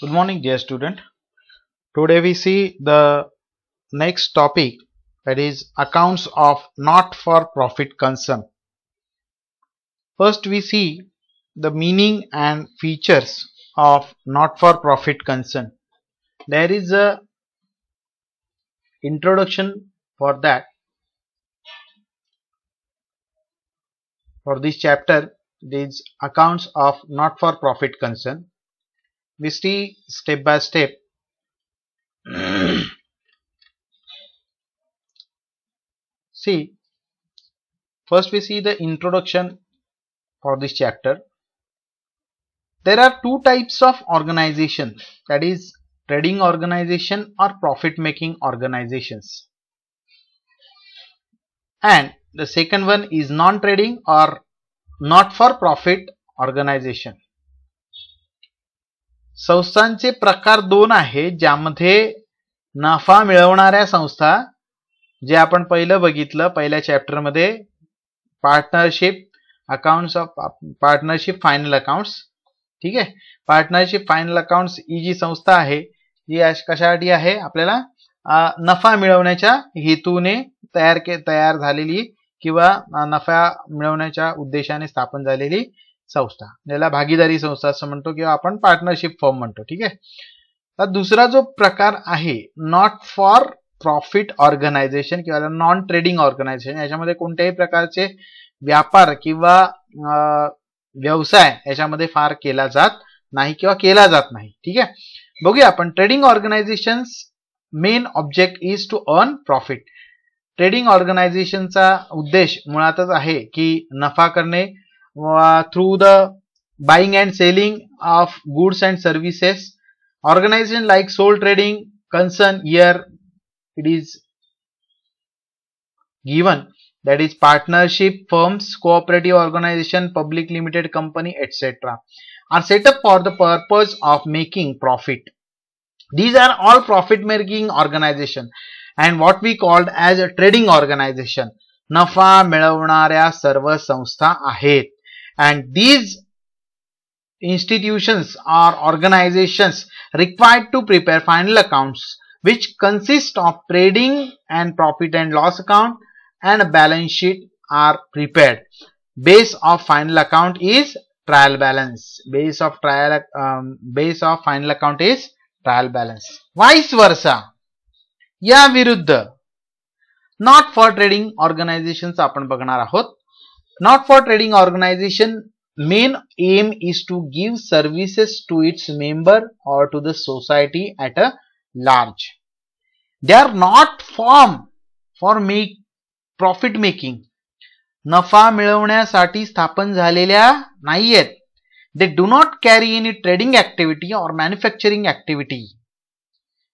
Good morning, dear student. Today we see the next topic, that is accounts of not for profit concern. First we see the meaning and features of not for profit concern. There is a introduction for that. For this chapter, these accounts of not for profit concern. We see step by step. See, first we see the introduction for this chapter. There are two types of organization, that is trading organization or profit making organizations, and the second one is non-trading or not for profit organization. संस्थांचे प्रकार दोन आहेत, ज्यामध्ये नफा मिळवणाऱ्या संस्था, जे आपण पहिलं बघितलं पहिल्या चॅप्टर मध्ये, partnership accounts of partnership final accounts. ठीक आहे, पार्टनरशिप फायनल अकाउंट्स ही जी संस्था आहे ही कशासाठी आहे, आपल्याला नफा मिळवण्याच्या हेतूने तयार झालेली किंवा नफा मिळवण्याच्या उद्देशाने स्थापन झालेली संस्था, ज्याला भागीदारी संस्था असं म्हणतो किंवा आपण पार्टनरशिप फर्म म्हणतो. ठीक आहे. तर दुसरा जो प्रकार आहे नॉट फॉर प्रॉफिट ऑर्गनायझेशन किंवा नॉन ट्रेडिंग ऑर्गनायझेशन, याच्यामध्ये कोणत्याही प्रकारचे व्यापार किंवा व्यवसाय याच्यामध्ये फार केला जात नाही किंवा केला जात नाही. ठीक आहे, बघूया आपण. Trading organizations main object is to earn profit. Trading ऑर्गनायझेशनचा उद्देश मुळातच आहे की नफा करणे through the buying and selling of goods and services. Organization like sole trading concern, here it is given, that is partnership firms, cooperative organization, public limited company, etc. are set up for the purpose of making profit. These are all profit making organization and what we called as a trading organization. नफा मिळवणाऱ्या सर्व संस्था आहेत. And these institutions or organizations required to prepare final accounts, which consist of trading and profit and loss account and a balance sheet, are prepared. Base of final account is trial balance. Base of final account is trial balance. Vice versa, या विरुद्ध not for trading organizations आपण बघणार आहोत. Not for trading organization main aim is to give services to its member or to the society at a large. They are not formed for profit making. नफा मिळवण्यासाठी स्थापन झालेल्या नाहीयेत. They do not carry any trading activity or manufacturing activity.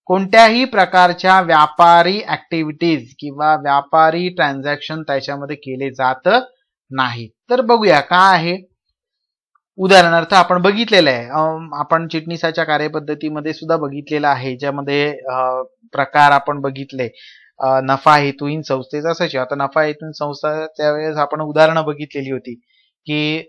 कोणत्याही प्रकारच्या व्यापारी activities किंवा व्यापारी ट्रान्झॅक्शन त्याच्यामध्ये केले जात नाही. तर बघूया काय आहे. उदाहरणार्थ आपण बघितलेलं आहे, आपण चिटणीसाच्या कार्यपद्धतीमध्ये सुद्धा बघितलेलं आहे, ज्यामध्ये प्रकार आपण बघितले. नफा हेतूहीन संस्थेचा सचिव. आता नफा हेतून संस्था त्यावेळेस आपण उदाहरणं बघितलेली होती की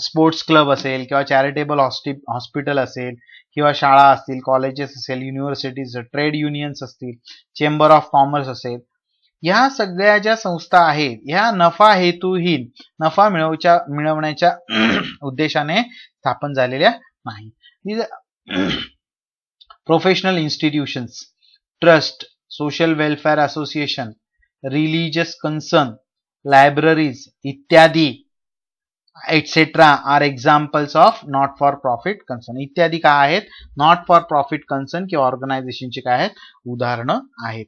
स्पोर्ट्स क्लब असेल किंवा चॅरिटेबल हॉस्पिटल असेल किंवा शाळा असतील, कॉलेजेस असेल, युनिव्हर्सिटीज, ट्रेड युनियन्स असतील, चेंबर ऑफ कॉमर्स असेल, ह्या सगळ्या ज्या संस्था आहेत ह्या नफा हेतूहीन नफा मिळवण्याच्या उद्देशाने स्थापन झालेल्या नाही. Professional institutions, trust, social welfare association, religious concern, libraries इत्यादी etc. are examples of not for profit concern. इत्यादी काय आहेत, नॉट फॉर प्रॉफिट कन्सर्न किंवा ऑर्गनायझेशनची काय आहेत, उदाहरणं आहेत.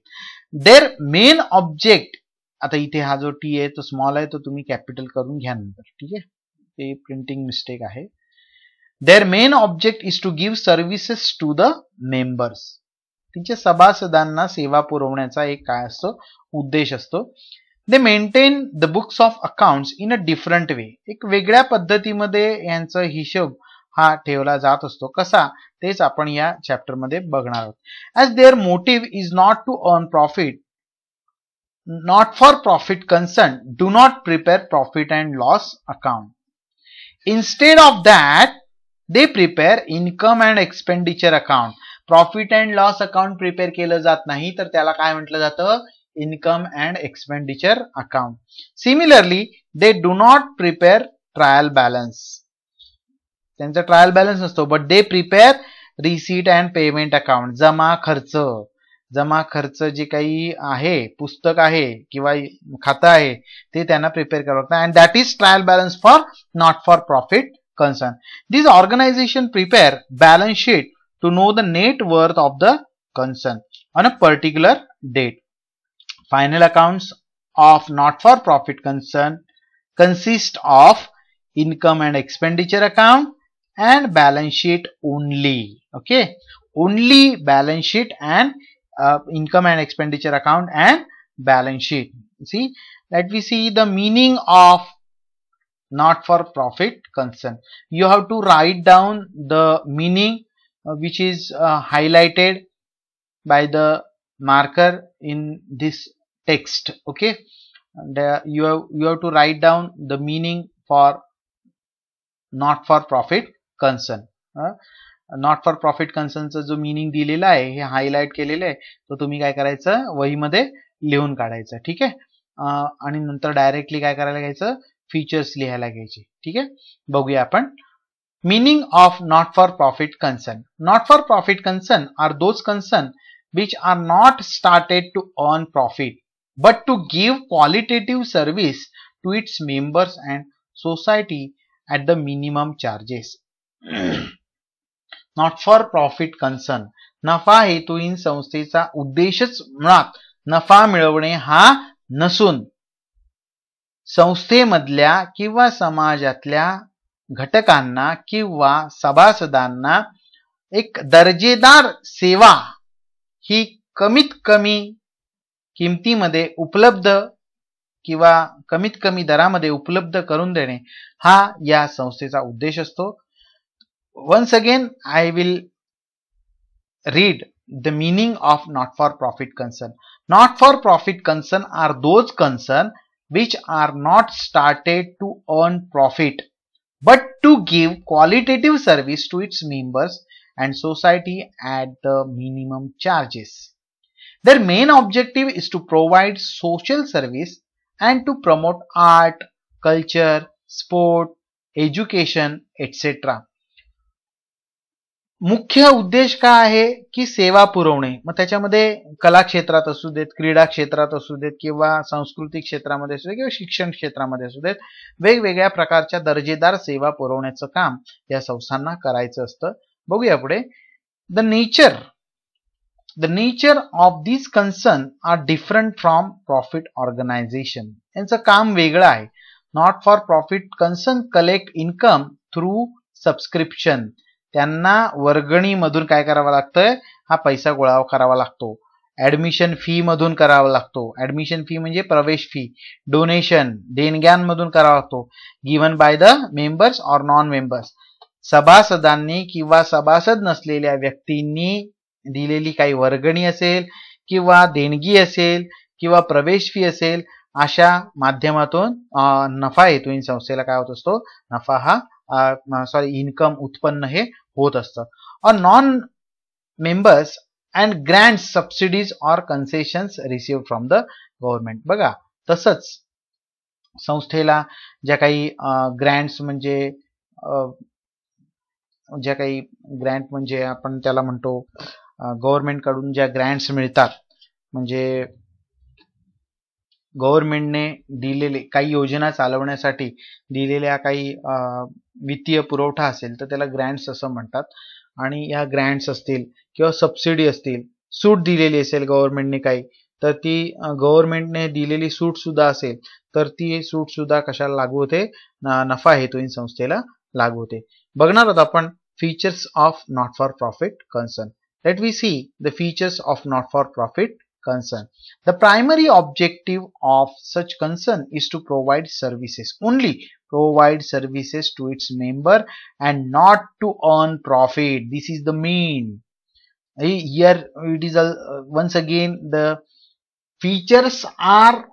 देअर मेन ऑब्जेक्ट, आता इथे हा जो टी आहे तो स्मॉल आहे, तो तुम्ही कॅपिटल करून घ्या नंतर. ठीक आहे, ते प्रिंटिंग मिस्टेक आहे. Their main object is to give services to the members. तिच्या सभासदांना सेवा पुरवण्याचा एक काय असतो, उद्देश असतो. They maintain the books of accounts in a different way. एक वेगळ्या पद्धतीमध्ये यांचा हिशोब हा ठेवला जात असतो. कसा, तेच आपण या चॅप्टर मध्ये बघणार आहोत. As their motive is not to earn profit, not for profit concern, do not prepare profit and loss account. Instead of that, they prepare income and expenditure account. Profit and loss account prepare केलं जात नाही, तर त्याला काय म्हटलं जातं? Income and expenditure account. Similarly they do not prepare trial balance. त्यांचा trial balance नसतो, but they prepare receipt and payment account. जमा खर्च जे काही आहे, पुस्तक आहे किंवा खातं आहे, ते त्यांना प्रिपेअर करावं लागतं. And that is trial balance for not for profit concern. These organization prepare balance sheet to know the net worth of the concern on a particular date. Final accounts of not-for-profit concern consist of income and expenditure account and balance sheet only. Okay, only balance sheet and income and expenditure account and balance sheet. See, let me see the meaning of not for profit concern. You have to write down the meaning which is highlighted by the marker in this text. Okay, and you have to write down the meaning for not for profit concern. Not for profit कन्सर्नचा जो meaning दिलेला आहे, हे highlight केलेलं आहे, तो तुम्ही काय करायचं? वहीमध्ये लिहून काढायचं. ठीक आहे, आणि नंतर डायरेक्टली काय करायला घ्यायचं? फीचर्स लिहायला घ्यायचे. ठीक आहे, बघूया आपण. Meaning of not for profit concern. Not for profit concern are those concern which are not started to earn profit but to give qualitative service to its members and society at the minimum charges. Not for profit concern. नफा हेतुहीन संस्थेचा उद्देशच मुळात नफा मिळवणे हा नसून संस्थेमधल्या किंवा समाजातल्या घटकांना किंवा सभासदांना एक दर्जेदार सेवा ही कमीत कमी किमतीमध्ये उपलब्ध किंवा कमीत कमी दरामध्ये उपलब्ध करून देणे हा या संस्थेचा उद्देश असतो. Once again I will read the meaning of not for profit concern. Not for profit concern are those concern which are not started to earn profit but to give qualitative service to its members and society at the minimum charges. Their main objective is to provide social service and to promote art, culture, sport, education, etc. मुख्य उद्देश काय आहे की सेवा पुरवणे. मग त्याच्यामध्ये कला क्षेत्रात असू देत, क्रीडा क्षेत्रात असू देत किंवा सांस्कृतिक क्षेत्रामध्ये असू देत किंवा शिक्षण क्षेत्रामध्ये असू देत, वेगवेगळ्या प्रकारच्या दर्जेदार सेवा पुरवण्याचं काम या संस्थांना करायचं असतं. बघूया पुढे. The nature of this concern are different from profit organisation. यांचं काम वेगळं आहे. Not for profit concern collect income through subscription. त्यांना वर्गणी मधून काय करावं लागतंय? हा पैसा गोळा करावा लागतो. ऍडमिशन फी मधून करावा लागतो. ऍडमिशन फी म्हणजे प्रवेश फी. डोनेशन देणग्यांमधून करावा लागतो. Given by the members or non members. सभासदांनी किंवा सभासद नसलेल्या व्यक्तींनी दिलेली काही वर्गणी असेल किंवा देणगी असेल किंवा प्रवेश फी असेल, अशा माध्यमातून नफा हेतुहीन संस्थेला काय होत असतो? नफा हा इन्कम उत्पन्न हे होत असतं. और non members and grants, subsidies और concessions receive from the government. बघा, तसंच संस्थेला ज्या काही ग्रँट्स म्हणजे आपण त्याला म्हणतो गव्हर्नमेंट कडून ज्या ग्रँट्स मिळतात, म्हणजे गव्हर्नमेंटने दिलेले काही योजना चालवण्यासाठी दिलेल्या काही वित्तीय पुरवठा असेल तर त्याला ग्रँट्स असं म्हणतात. आणि या ग्रँट्स असतील किंवा सबसिडी असतील, सूट दिलेली असेल गव्हर्नमेंटने काही, तर ती गव्हर्नमेंटने दिलेली सूट सुद्धा असेल तर ती सूट सुद्धा कशाला लागू होते? नफा हेतुहीन संस्थेला लागू होते. बघणार आहोत आपण features of not for profit concern. Let we see the features of not for profit concern. The primary objective of such concern is to provide services, only provide services to its member and not to earn profit. This is the main. Here it is once again the features are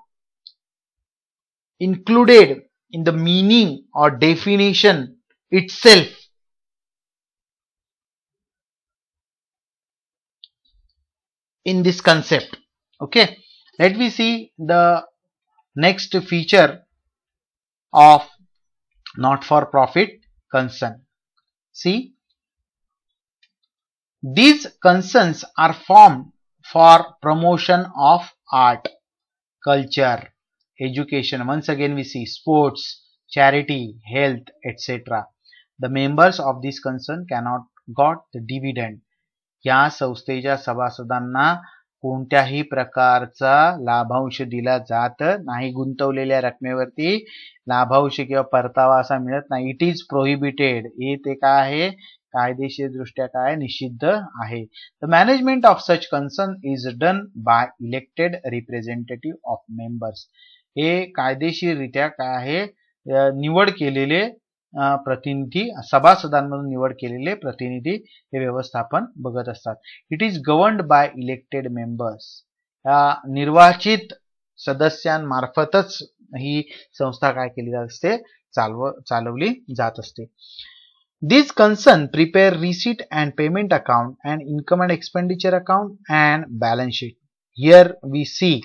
included in the meaning or definition itself. in this concept. Okay, let me see the next feature of not for profit concern. See, these concerns are formed for promotion of art, culture, education. Once again we see sports, charity, health, etc. The members of this concern cannot got the dividend. या संस्थेच्या सभासदांना कोणत्याही प्रकारचा लाभांश दिला जात नाही. गुंतवलेल्या रकमेवरती लाभांश किंवा परतावा असा मिळत नाही. It is prohibited. हे ते काय आहे, कायदेशीर दृष्ट्या काय निषिद्ध आहे. The management of such concern is done by elected representative of members. हे कायदेशीररित्या काय आहे, निवड केलेले प्रतिनिधी, सभासदांमधून निवड केलेले प्रतिनिधी हे व्यवस्थापन बघत असतात. It is governed bye elected members. निर्वाचित सदस्यांमार्फतच ही संस्था काय केली जात असते, चालवली जात असते. These concern prepare receipt and payment account and income and expenditure account and balance sheet. Here we see,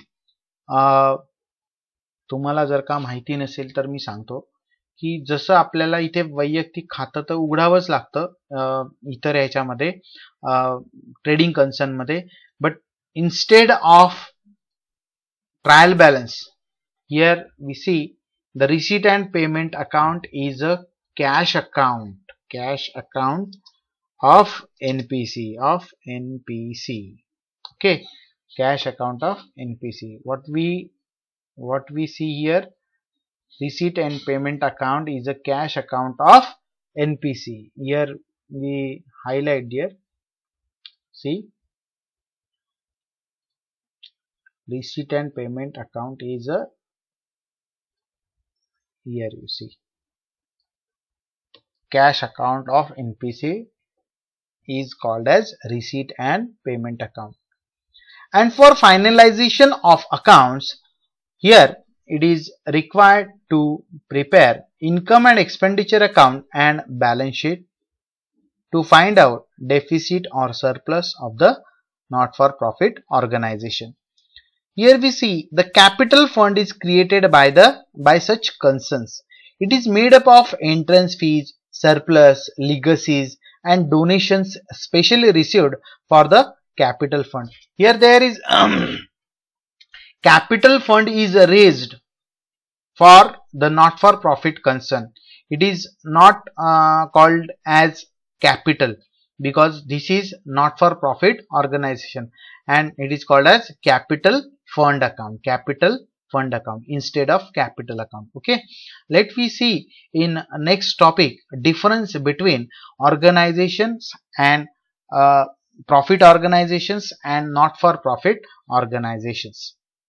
तुम्हाला जर का माहिती नसेल तर मी सांगतो की जसं आपल्याला इथे वैयक्तिक खातं तर उघडावंच लागतं इतर याच्यामध्ये ट्रेडिंग कन्सर्न मध्ये, but instead of trial balance here we see the receipt and payment account is a cash account of NPC. Okay, cash account of NPC. What we see here, receipt and payment account is a cash account of NPC. Here we highlight here. See, receipt and payment account is a, here you see, cash account of NPC is called as receipt and payment account. And for finalization of accounts, here it is required to prepare income and expenditure account and balance sheet to find out deficit or surplus of the not-for-profit organization. Here we see the capital fund is created by such concerns. It is made up of entrance fees, surplus, legacies and donations specially received for the capital fund. Here there is capital fund is raised for the not-for-profit concern. It is not called as capital because this is not-for-profit organization, and it is called as capital fund account instead of capital account. Okay, let we see in next topic difference between organizations and profit organizations and not for profit organizations.